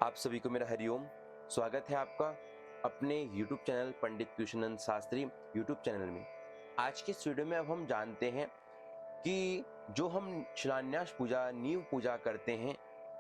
आप सभी को मेरा हरिओम। स्वागत है आपका अपने YouTube चैनल पंडित पीयूषानंद शास्त्री YouTube चैनल में। आज के इस वीडियो में अब हम जानते हैं कि जो हम शिलान्यास पूजा, नींव पूजा करते हैं,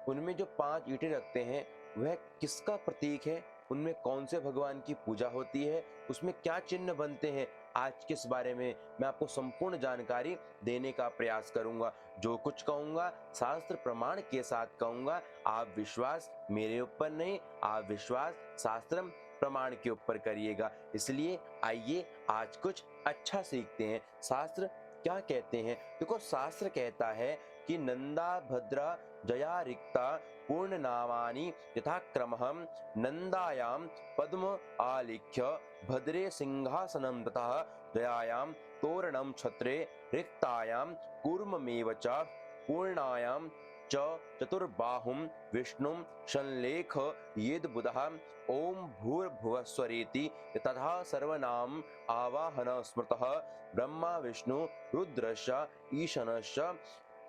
उनमें जो 5 ईंटें रखते हैं, वह किसका प्रतीक है? उनमें कौन से भगवान की पूजा होती है? उसमें क्या चिन्ह बनते हैं? आज के इस बारे में मैं आपको संपूर्ण जानकारी देने का प्रयास करूंगा। जो कुछ कहूंगा शास्त्र प्रमाण के साथ कहूंगा। आप विश्वास मेरे ऊपर नहीं, आप विश्वास शास्त्र प्रमाण के ऊपर करिएगा। इसलिए आइए आज कुछ अच्छा सीखते हैं। शास्त्र क्या कहते हैं? देखो, शास्त्र कहता है कि नंदा भद्रा जया रिक्ता पूर्ण नामानि यथाक्रमः नंदायां पद्म आलिख्य भद्रे सिंहासनं ततः जयायां तोरणं छत्रे रिक्तायां कूर्ममेव च पूर्णायां च चतुर्बाहुं विष्णुं संलेख येद बुधः ओम भूर्भुवस्वरेति तथा सर्वनाम आवाहन स्मृतः ब्रह्मा विष्णु रुद्रश्च ईशानश्च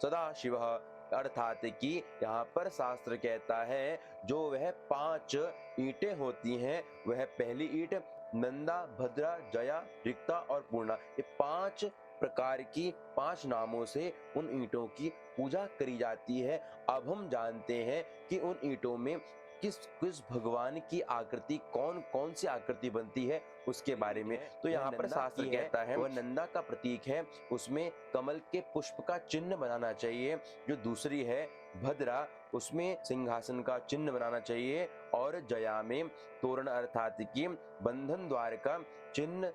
सदाशिवः। अर्थात कि यहाँ पर शास्त्र कहता है जो वह 5 ईंटें होती हैं, वह पहली ईंट नंदा, भद्रा, जया, रिक्ता और पूर्णा, ये 5 प्रकार की 5 नामों से उन ईंटों की पूजा करी जाती है। अब हम जानते हैं कि उन ईंटों में किस किस भगवान की आकृति, कौन कौन सी आकृति बनती है उसके बारे में। तो यहाँ पर शास्त्र कहता है वह नंदा का प्रतीक है, उसमें कमल के पुष्प का चिन्ह बनाना चाहिए। जो दूसरी है भद्रा, उसमें सिंहासन का चिन्ह बनाना चाहिए। और जया में तोरण अर्थात कि बंधन द्वार का चिन्ह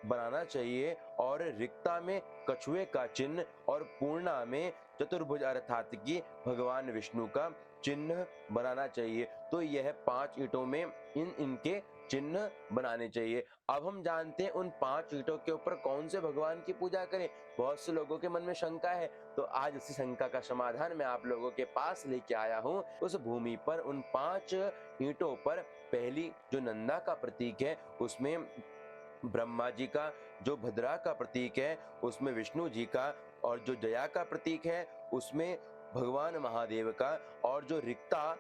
बनाना चाहिए। और रिक्ता में कछुए का चिन्ह और पूर्णा में चतुर्भुज अर्थात कि भगवान विष्णु का चिन्ह बनाना चाहिए। तो यह 5 ईंटों में इनके चिन्ह बनाने चाहिए। अब हम जानते हैं उन 5 ईंटों के ऊपर कौन से भगवान की पूजा करें। बहुत से लोगों के मन में शंका है, तो आज उसी शंका का समाधान मैं आप लोगों के पास लेके आया हूँ। उस भूमि पर उन 5 ईंटों पर पहली जो नंदा का प्रतीक है, उसमें ब्रह्मा जी का, जो भद्रा का प्रतीक है उसमें विष्णु जी का, और जो जया का प्रतीक है उसमें भगवान महादेव का, और जो रिक्ता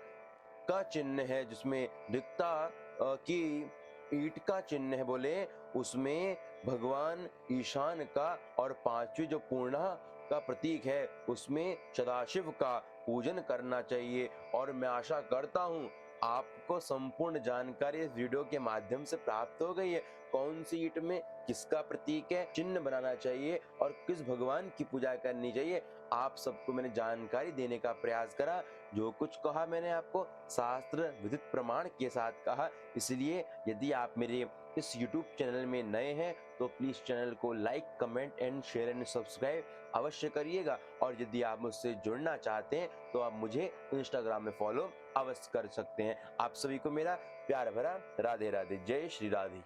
का चिन्ह है, जिसमें रिक्ता की ईंट का चिन्ह है बोले, उसमें भगवान ईशान का, और 5वीं जो पूर्णा का प्रतीक है उसमें सदाशिव का पूजन करना चाहिए। और मैं आशा करता हूँ आपको संपूर्ण जानकारी इस वीडियो के माध्यम से प्राप्त हो गई है। कौन सी ईंट में किसका प्रतीक है, चिन्ह बनाना चाहिए और किस भगवान की पूजा करनी चाहिए, आप सबको मैंने जानकारी देने का प्रयास करा। जो कुछ कहा मैंने आपको शास्त्र विदित प्रमाण के साथ कहा। इसलिए यदि आप मेरे इस YouTube चैनल में नए हैं तो प्लीज चैनल को like, comment and share and subscribe अवश्य करिएगा। और यदि आप मुझसे जुड़ना चाहते हैं तो आप मुझे इंस्टाग्राम में फॉलो अवश्य कर सकते हैं। आप सभी को मेरा प्यार भरा राधे राधे। जय श्री राधे।